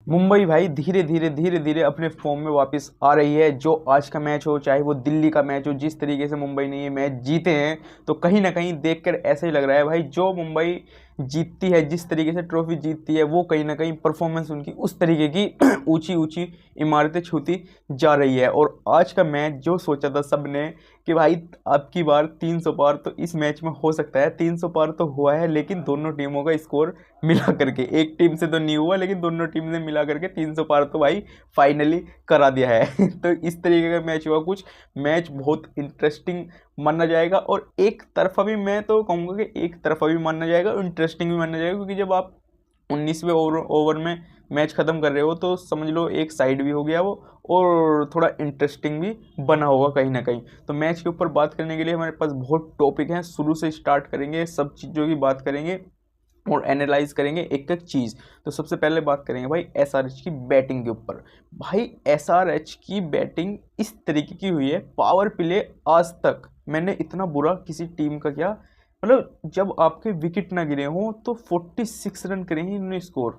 मुंबई भाई धीरे धीरे अपने फॉर्म में वापस आ रही है। जो आज का मैच हो, चाहे वो दिल्ली का मैच हो, जिस तरीके से मुंबई ने ये मैच जीते हैं, तो कहीं ना कहीं देखकर ऐसा ही लग रहा है भाई, जो मुंबई जीतती है, जिस तरीके से ट्रॉफी जीतती है, वो कहीं ना कहीं परफॉर्मेंस उनकी उस तरीके की ऊंची ऊंची इमारतें छूती जा रही है। और आज का मैच जो सोचा था सबने कि भाई अब की बार 300 पार तो इस मैच में हो सकता है, 300 पार तो हुआ है, लेकिन दोनों टीमों का स्कोर मिला करके, एक टीम से तो नहीं हुआ लेकिन दोनों टीम ने मिला करके 300 पार तो भाई फाइनली करा दिया है। तो इस तरीके का मैच हुआ कुछ। मैच बहुत इंटरेस्टिंग माना जाएगा, और एक तरफा भी, मैं तो कहूँगा कि एक तरफा भी माना जाएगा, इंटरेस्टिंग भी माना जाएगा, क्योंकि जब आप 19वें ओवर में मैच ख़त्म कर रहे हो तो समझ लो एक साइड भी हो गया वो, और थोड़ा इंटरेस्टिंग भी बना होगा कहीं ना कहीं। तो मैच के ऊपर बात करने के लिए हमारे पास बहुत टॉपिक हैं, शुरू से स्टार्ट करेंगे, सब चीज़ों की बात करेंगे और एनालाइज करेंगे एक एक चीज़। तो सबसे पहले बात करेंगे भाई एसआरएच की बैटिंग के ऊपर। भाई एसआरएच की बैटिंग इस तरीके की हुई है, पावर प्ले आज तक मैंने इतना बुरा किसी टीम का, क्या मतलब, जब आपके विकेट ना गिरे हों तो 46 रन करे हैं इन्होंने स्कोर।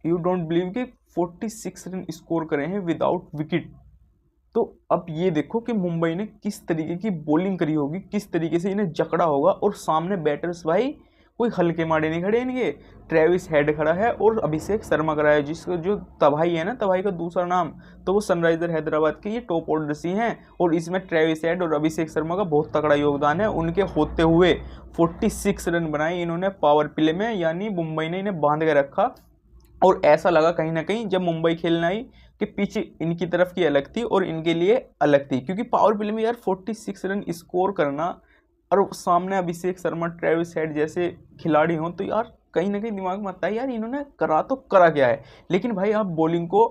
यू डोंट बिलीव कि 46 रन स्कोर करे हैं विदाउट विकेट। तो अब ये देखो कि मुंबई ने किस तरीके की बॉलिंग करी होगी, किस तरीके से इन्हें जकड़ा होगा, और सामने बैटर्स भाई कोई हल्के मारे नहीं खड़े इनके। ट्रेविस हेड खड़ा है और अभिषेक शर्मा खड़ा है, जिसका जो तबाही है ना, तबाही का दूसरा नाम, तो वो सनराइजर हैदराबाद के ये टॉप ऑर्डर्स ही हैं, और इसमें ट्रेविस हेड और अभिषेक शर्मा का बहुत तगड़ा योगदान है। उनके होते हुए 46 रन बनाए इन्होंने पावर प्ले में, यानी मुंबई ने इन्हें बांध के रखा। और ऐसा लगा कहीं ना कहीं जब मुंबई खेलने आई कि पिच इनकी तरफ की अलग थी और इनके लिए अलग थी, क्योंकि पावर प्ले में यार 46 रन स्कोर करना, और सामने अभिषेक शर्मा, ट्रेविस हेड जैसे खिलाड़ी हों, तो यार कहीं ना कहीं दिमाग में आता है यार इन्होंने करा तो करा क्या है। लेकिन भाई आप बॉलिंग को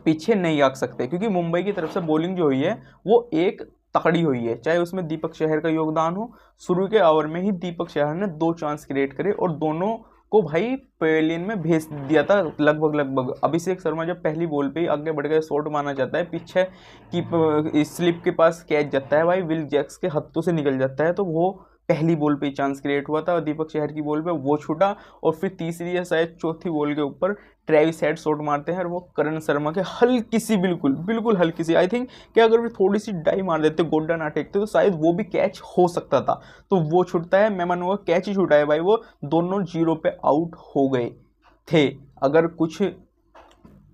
पीछे नहीं आंक सकते, क्योंकि मुंबई की तरफ से बॉलिंग जो हुई है वो एक तकड़ी हुई है, चाहे उसमें दीपक चहर का योगदान हो। शुरू के ओवर में ही दीपक चहर ने 2 चांस क्रिएट करे और दोनों को भाई पवेलियन में भेज दिया था। लगभग अभिषेक शर्मा जब पहली बॉल पे ही आगे बढ़ गए, शॉट मारना चाहता है, पीछे की स्लिप के पास कैच जाता है भाई, विल जैक्स के हाथों से निकल जाता है, तो वो पहली बॉल पे ही चांस क्रिएट हुआ था, और दीपक चहर की बॉल पे वो छूटा। और फिर तीसरी या शायद चौथी बॉल के ऊपर ट्रेविस हेड शॉट मारते हैं, और वो करण शर्मा के हल्की सी, बिल्कुल हल्की सी, आई थिंक कि अगर वे थोड़ी सी डाई मार देते, गोड्डा ना टेकते, तो शायद वो भी कैच हो सकता था। तो वो छूटता है, मैं मानूंगा कैच ही छूटा है भाई, वो दोनों 0 पे आउट हो गए थे। अगर कुछ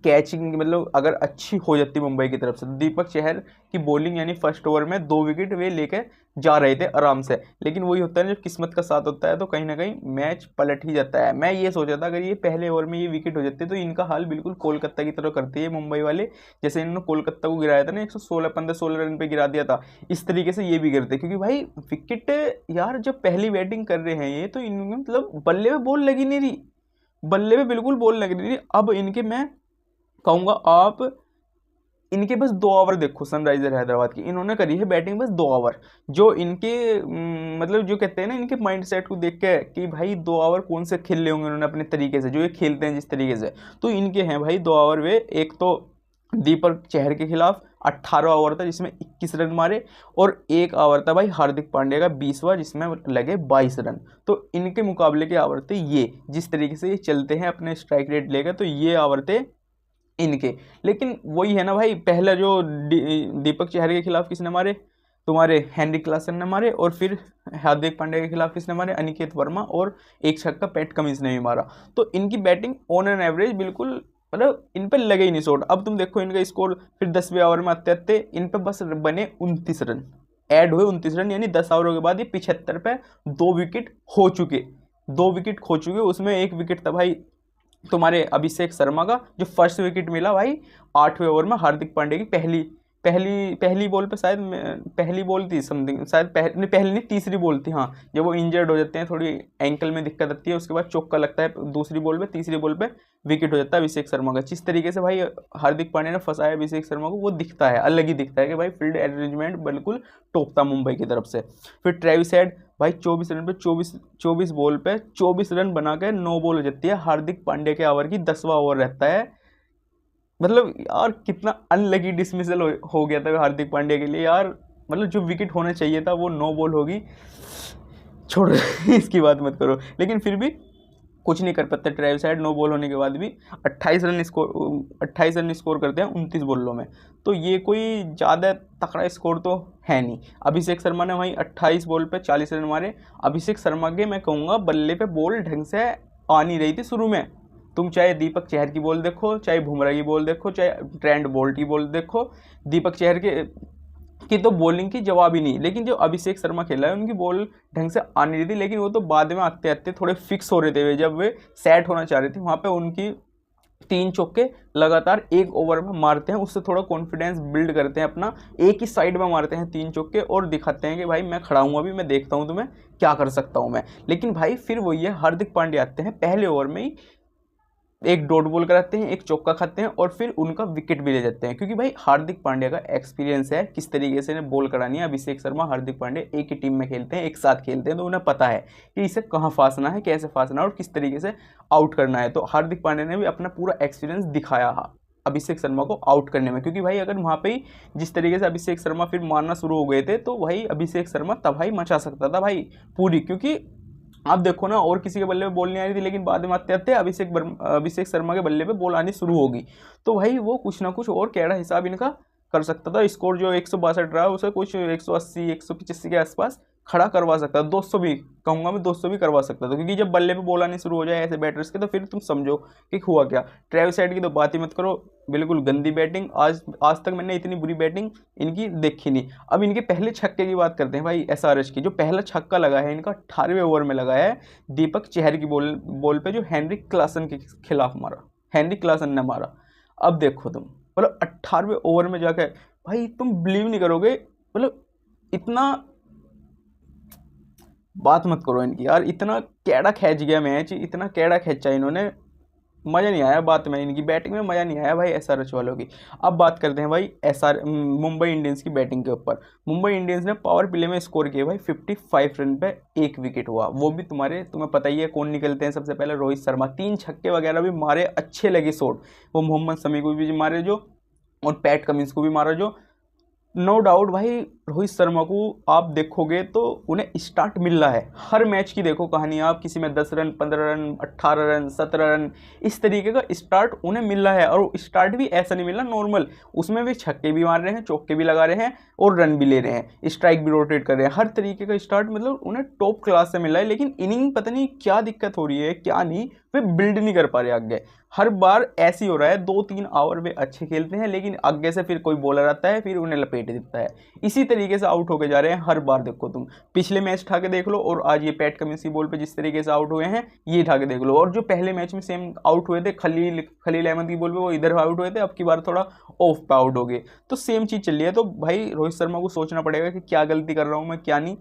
कैचिंग, मतलब अगर अच्छी हो जाती मुंबई की तरफ से, दीपक चहर की बॉलिंग, यानी फर्स्ट ओवर में 2 विकेट वे लेके जा रहे थे आराम से। लेकिन वही होता है जब किस्मत का साथ होता है तो कहीं ना कहीं मैच पलट ही जाता है। मैं ये सोचा था अगर ये पहले ओवर में ये विकेट हो जाते तो इनका हाल बिल्कुल कोलकाता की तरह करते हैं मुंबई वाले, जैसे इन्होंने कोलकाता को गिराया था ना, 116 15-16 रन पे गिरा दिया था, इस तरीके से ये भी करते। क्योंकि भाई विकेट, यार जब पहली बैटिंग कर रहे हैं ये, तो इनमें मतलब बल्ले पे बॉल लगी नहीं रही, बल्ले पे बिल्कुल बॉल लग नहीं रही। अब इनके, मैं कहूंगा आप इनके बस 2 ओवर देखो, सनराइजर हैदराबाद की इन्होंने करी है बैटिंग बस 2 ओवर। जो इनके मतलब जो कहते हैं ना, इनके माइंड सेट को देख के कि भाई 2 ओवर कौन से खेल ले होंगे उन्होंने अपने तरीके से, जो ये खेलते हैं जिस तरीके से, तो इनके हैं भाई 2 ओवर वे। एक तो दीपक चहर के खिलाफ 18 ओवर था जिसमें 21 रन मारे, और एक ओवर था भाई हार्दिक पांड्या का 20वां जिसमें लगे 22 रन। तो इनके मुकाबले के ओवर थे ये, जिस तरीके से ये चलते हैं अपने स्ट्राइक रेट लेकर, तो ये ओवर थे इनके। लेकिन वही है ना भाई, पहला जो दीपक चहर के खिलाफ किसने मारे, तुम्हारे हेनरी क्लासन ने मारे, और फिर हार्दिक पांड्या के खिलाफ किसने मारे, अनिकेत वर्मा, और एक छक्का पैट कमिंस ने भी मारा। तो इनकी बैटिंग ऑन एन एवरेज बिल्कुल, मतलब इन पर लगे ही नहीं शॉट। अब तुम देखो इनका स्कोर, फिर 10वें ओवर में आते आते इन पर बस बने 29 रन, ऐड हुए 29 रन, यानी 10 ओवरों के बाद ये 75 पे 2 विकेट हो चुके, 2 विकेट खो चुके। उसमें एक विकेट था भाई तुम्हारे अभिषेक शर्मा का, जो फर्स्ट विकेट मिला भाई 8वें ओवर में हार्दिक पांड्या की पहली पहली पहली बॉल पे, शायद पहली बॉल थी समथिंग, शायद पहली नहीं तीसरी बॉल थी, हाँ, जब वो इंजर्ड हो जाते हैं, थोड़ी एंकल में दिक्कत आती है, उसके बाद चौका लगता है दूसरी बॉल पे, तीसरी बॉल पे विकेट हो जाता है अभिषेक शर्मा का। जिस तरीके से भाई हार्दिक पांड्या ने फंसाया अभिषेक शर्मा को, वो दिखता है, अलग ही दिखता है कि भाई फील्ड अरेंजमेंट बिल्कुल टॉप था मुंबई की तरफ से। फिर ट्रेविस हेड भाई 24 रन पे 24 बॉल पे 24 रन बना के 9 बॉल हो जाती है। हार्दिक पांड्या के ओवर की 10वां ओवर रहता है, मतलब यार कितना अनलकी डिसमिसल हो गया था हार्दिक पांड्या के लिए यार। मतलब जो विकेट होना चाहिए था वो 9 बॉल होगी, छोड़ो इसकी बात मत करो। लेकिन फिर भी कुछ नहीं कर पाते ट्रेविस हेड, नो बॉल होने के बाद भी 28 रन स्कोर करते हैं 29 बॉलों में। तो ये कोई ज़्यादा तगड़ा स्कोर तो है नहीं। अभिषेक शर्मा ने वहीं 28 बॉल पे 40 रन मारे। अभिषेक शर्मा के मैं कहूँगा बल्ले पे बॉल ढंग से आ नहीं रही थी शुरू में। तुम चाहे दीपक चहर की बॉल देखो, चाहे बुमराह की बॉल देखो, चाहे ट्रेंट बोल्ट की बॉल देखो, दीपक चहर की तो बॉलिंग की जवाब ही नहीं। लेकिन जो अभिषेक शर्मा खेला है उनकी बॉल ढंग से आ नहीं रही थी, लेकिन वो तो बाद में आते आते थोड़े फिक्स हो रहे थे। जब वे सेट होना चाह रहे थे वहाँ पे उनकी 3 चौके लगातार एक ओवर में मारते हैं, उससे थोड़ा कॉन्फिडेंस बिल्ड करते हैं अपना। एक ही साइड में मारते हैं 3 चौके और दिखाते हैं कि भाई मैं खड़ा हूँ, अभी मैं देखता हूँ तुम्हें क्या कर सकता हूँ मैं। लेकिन भाई फिर वही है, हार्दिक पांड्या आते हैं पहले ओवर में ही एक डॉट बॉल कराते हैं, एक चौका खाते हैं और फिर उनका विकेट भी ले जाते हैं। क्योंकि भाई हार्दिक पांड्या का एक्सपीरियंस है किस तरीके से इन्हें बॉल करानी है। अभिषेक शर्मा, हार्दिक पांड्या एक ही टीम में खेलते हैं, एक साथ खेलते हैं, तो उन्हें पता है कि इसे कहाँ फांसना है, कैसे फांसना है और किस तरीके से आउट करना है। तो हार्दिक पांड्या ने भी अपना पूरा एक्सपीरियंस दिखाया अभिषेक शर्मा को आउट करने में। क्योंकि भाई अगर वहाँ पे ही जिस तरीके से अभिषेक शर्मा फिर मारना शुरू हो गए थे तो भाई अभिषेक शर्मा तबाही मचा सकता था भाई पूरी। क्योंकि आप देखो ना, और किसी के बल्ले पे बॉल नहीं आ रही थी, लेकिन बाद में आते आते अभिषेक शर्मा के बल्ले पे बॉल आनी शुरू होगी। तो भाई वो कुछ ना कुछ और कैड़ा हिसाब इनका कर सकता था। स्कोर जो 162 रहा उसे कुछ 180 185 के आसपास खड़ा करवा सकता था। 200 भी कहूँगा मैं, 200 भी करवा सकता था। क्योंकि जब बल्ले पे बॉल आनी शुरू हो जाए ऐसे बैटर्स के तो फिर तुम समझो कि हुआ क्या। ट्रेविस हेड की तो बात ही मत करो, बिल्कुल गंदी बैटिंग। आज तक मैंने इतनी बुरी बैटिंग इनकी देखी नहीं। अब इनके पहले छक्के की बात करते हैं भाई एसआरएच की। जो पहला छक्का लगा है इनका 18वें ओवर में लगा है दीपक चहर की बॉल पे, जो हेनरिक क्लासन के खिलाफ मारा, हेनरिक क्लासन ने मारा। अब देखो तुम, मतलब 18वें ओवर में जाकर भाई तुम बिलीव नहीं करोगे, मतलब इतना बात मत करो इनकी यार। इतना कैड़ा खींच गया मैच, इतना कैड़ा खींचा इन्होंने, मज़ा नहीं आया बात में। इनकी बैटिंग में मज़ा नहीं आया भाई एसआरएच वालों की। अब बात करते हैं भाई मुंबई इंडियंस की बैटिंग के ऊपर। मुंबई इंडियंस ने पावर प्ले में स्कोर किए भाई 55 रन पे 1 विकेट हुआ। वो भी तुम्हें पता ही है कौन निकलते हैं सबसे पहले, रोहित शर्मा। 3 छक्के वगैरह भी मारे, अच्छे लगे शॉट। वो मोहम्मद शमी को भी मारे जो, और पैट कमिंस को भी मारा जो। नो डाउट भाई रोहित शर्मा को आप देखोगे तो उन्हें स्टार्ट मिल रहा है। हर मैच की देखो कहानी आप, किसी में 10 रन, 15 रन, 18 रन, 17 रन, इस तरीके का स्टार्ट उन्हें मिल रहा है। और स्टार्ट भी ऐसा नहीं मिल रहा नॉर्मल, उसमें भी छक्के भी मार रहे हैं, चौके भी लगा रहे हैं और रन भी ले रहे हैं, स्ट्राइक भी रोटेट कर रहे हैं। हर तरीके का स्टार्ट मतलब उन्हें टॉप क्लास से मिल रहा है। लेकिन इनिंग पता नहीं क्या दिक्कत हो रही है, क्या नहीं, वे बिल्ड नहीं कर पा रहे आगे। हर बार ऐसी हो रहा है, 2-3 ओवर वे अच्छे खेलते हैं लेकिन आगे से फिर कोई बॉलर आता है, फिर उन्हें लपेट देता है। इसी तरीके से आउट होके जा रहे हैं हर बार। देखो तुम पिछले मैच उठा के देख लो, और आज ये पैट कमिंस की बॉल पे जिस तरीके से आउट हुए हैं ये उठा के देख लो। और जो पहले मैच में सेम आउट हुए थे खलील अहमद की बॉल पे, वो इधर आउट हुए थे, अब की बार थोड़ा ऑफ पे आउट हो गए। तो सेम चीज़ चल रही है। तो भाई रोहित शर्मा को सोचना पड़ेगा कि क्या गलती कर रहा हूँ मैं, क्या नहीं।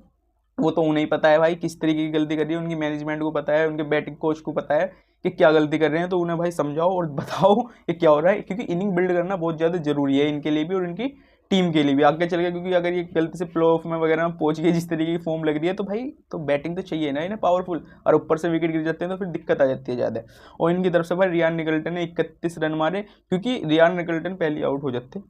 वो तो उन्हें ही पता है भाई किस तरीके की गलती कर रही है, उनकी मैनेजमेंट को पता है, उनके बैटिंग कोच को पता है कि क्या गलती कर रहे हैं। तो उन्हें भाई समझाओ और बताओ कि क्या हो रहा है। क्योंकि इनिंग बिल्ड करना बहुत ज़्यादा जरूरी है इनके लिए भी और इनकी टीम के लिए भी आगे चल गया। क्योंकि अगर ये गलती से प्ले ऑफ में वगैरह में पहुंच गए, जिस तरीके की फॉर्म लग रही है, तो भाई तो बैटिंग तो चाहिए ना इन्हें पावरफुल, और ऊपर से विकेट गिर जाते हैं तो फिर दिक्कत आ जाती है ज़्यादा। और इनकी तरफ से भाई रियान निकल्टन ने 31 रन मारे। क्योंकि रियान निकल्टन पहले आउट हो जाते,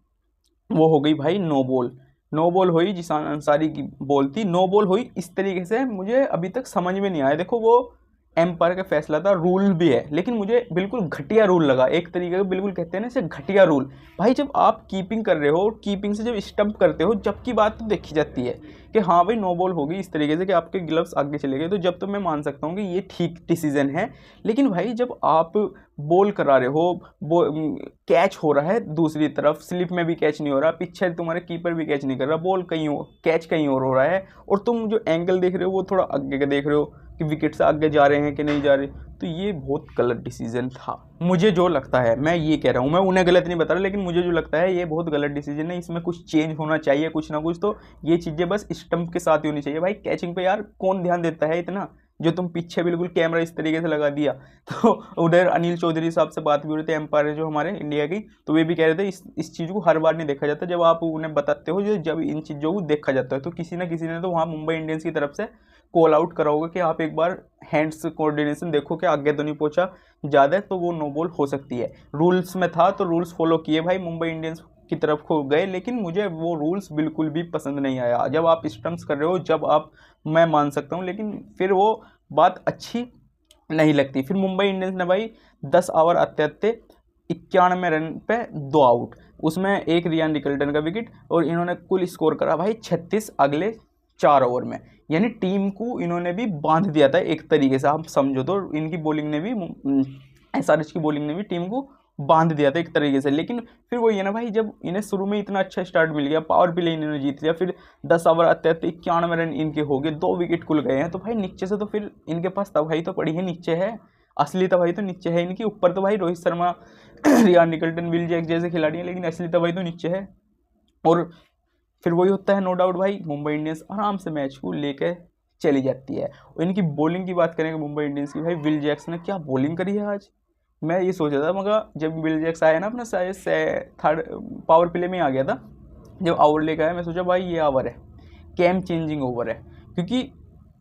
वो हो गई भाई नो बॉल हुई, जिसान अंसारी की बॉल थी, नो बॉल हुई। इस तरीके से मुझे अभी तक समझ में नहीं आया। देखो वो एम्पायर का फैसला था, रूल भी है, लेकिन मुझे बिल्कुल घटिया रूल लगा एक तरीके का। बिल्कुल कहते हैं ना इसे घटिया रूल। भाई जब आप कीपिंग कर रहे हो, कीपिंग से जब स्टंप करते हो, जब की बात तो देखी जाती है कि हाँ भाई नो बॉल होगी, इस तरीके से कि आपके ग्लव्स आगे चले गए, तो जब तो मैं मान सकता हूँ कि ये ठीक डिसीजन है। लेकिन भाई जब आप बॉल करा रहे हो, कैच हो रहा है दूसरी तरफ, स्लिप में भी कैच नहीं हो रहा, पीछे तुम्हारे कीपर भी कैच नहीं कर रहा, बॉल कहीं हो, कैच कहीं और हो रहा है, और तुम जो एंगल देख रहे हो वो थोड़ा आगे का देख रहे हो कि विकेट से आगे जा रहे हैं कि नहीं जा रहे, तो ये बहुत गलत डिसीजन था। मुझे जो लगता है, मैं ये कह रहा हूँ, मैं उन्हें गलत नहीं बता रहा, लेकिन मुझे जो लगता है ये बहुत गलत डिसीजन है। इसमें कुछ चेंज होना चाहिए, कुछ ना कुछ। तो ये चीज़ें बस स्टंप के साथ ही होनी चाहिए। भाई कैचिंग पे यार कौन ध्यान देता है इतना, जो तुम पीछे बिल्कुल कैमरा इस तरीके से लगा दिया। तो उधर अनिल चौधरी साहब से बात भी हो रही थी, एम्पायर जो हमारे इंडिया की, तो वे भी कह रहे थे इस चीज़ को हर बार नहीं देखा जाता, जब आप उन्हें बताते हो, जब इन चीज़ों को देखा जाता है। तो किसी ना किसी ने तो वहाँ मुंबई इंडियंस की तरफ से कॉल आउट करा होगा कि आप एक बार हैंड्स कोऑर्डिनेशन देखो कि आगे तो नहीं पहुंचा ज़्यादा, तो वो नो बॉल हो सकती है। रूल्स में था तो रूल्स फॉलो किए भाई, मुंबई इंडियंस की तरफ को गए। लेकिन मुझे वो रूल्स बिल्कुल भी पसंद नहीं आया। जब आप स्टंप्स कर रहे हो, जब आप, मैं मान सकता हूँ, लेकिन फिर वो बात अच्छी नहीं लगती। फिर मुंबई इंडियंस ने भाई 10 ओवर आते 91 रन पे 2 आउट, उसमें एक रियान रिकल्टन का विकेट, और इन्होंने कुल स्कोर करा भाई 36 अगले 4 ओवर में। यानी टीम को इन्होंने भी बांध दिया था एक तरीके से, आप समझो तो इनकी बॉलिंग ने भी, एसआरएच की बॉलिंग ने भी टीम को बांध दिया था एक तरीके से। लेकिन फिर वही है ना भाई, जब इन्हें शुरू में इतना अच्छा स्टार्ट मिल गया, पावर प्ले इन्होंने जीत लिया, फिर 10 ओवर आते 91 रन इनके हो गए, 2 विकेट कुल गए हैं, तो भाई नीचे से तो फिर इनके पास तबाही तो पड़ी है, नीचे है असली तबाही तो नीचे है इनकी। ऊपर तो भाई रोहित शर्मा, रियान निकल्टन, विल जैक्स जैसे खिलाड़ी हैं, लेकिन असली तबाही तो नीचे है। और फिर वही होता है, नो डाउट भाई, मुंबई इंडियंस आराम से मैच को लेकर चली जाती है। और इनकी बॉलिंग की बात करेंगे मुंबई इंडियंस की, भाई विल जैक्स ने क्या बॉलिंग करी है आज। मैं ये सोच रहा था, मगर जब विल जैक्स आया ना अपना थर्ड पावर प्ले में आ गया था, जब ओवर लेकर आया, मैं सोचा भाई ये ओवर है, गेम चेंजिंग ओवर है, क्योंकि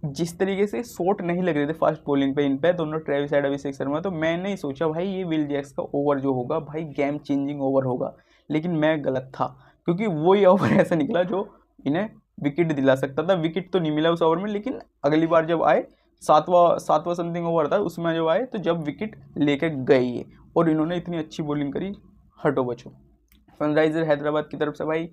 जिस तरीके से शॉट नहीं लग रहे थे फास्ट बॉलिंग पे इन पे दोनों, ट्रेविस हेड, अभिषेक शर्मा, तो मैंने ही सोचा भाई ये विल जैक्स का ओवर जो होगा भाई गेम चेंजिंग ओवर होगा। लेकिन मैं गलत था, क्योंकि वही ओवर ऐसा निकला जो इन्हें विकेट दिला सकता था। विकेट तो नहीं मिला उस ओवर में, लेकिन अगली बार जब आए, सातवां समथिंग ओवर था, उसमें जब आए तो जब विकेट लेके गए ये, और इन्होंने इतनी अच्छी बॉलिंग करी, हटो बचो। सनराइजर हैदराबाद की तरफ से भाई,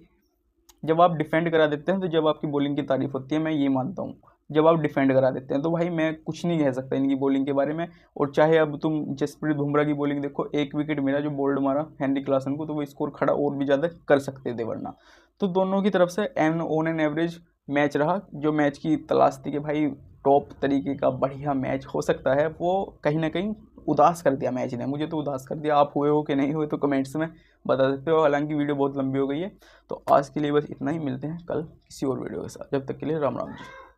जब आप डिफेंड करा देते हैं तो जब आपकी बॉलिंग की तारीफ होती है, मैं ये मानता हूँ। जब आप डिफेंड करा देते हैं तो भाई मैं कुछ नहीं कह सकता इनकी बॉलिंग के बारे में। और चाहे अब तुम जसप्रीत बुमराह की बॉलिंग देखो, एक विकेट मिला जो बोल्ड मारा हेनरी क्लासन को, तो वो स्कोर खड़ा और भी ज़्यादा कर सकते थे वरना। तो दोनों की तरफ से ऑन एन एवरेज मैच रहा। जो मैच की तलाश थी कि भाई टॉप तरीके का बढ़िया मैच हो सकता है, वो कहीं ना कहीं उदास कर दिया मैच ने, मुझे तो उदास कर दिया। आप हुए हो कि नहीं हुए तो कमेंट्स में बता सकते हो। हालांकि वीडियो बहुत लंबी हो गई है, तो आज के लिए बस इतना ही, मिलते हैं कल किसी और वीडियो के साथ। जब तक के लिए राम राम जी।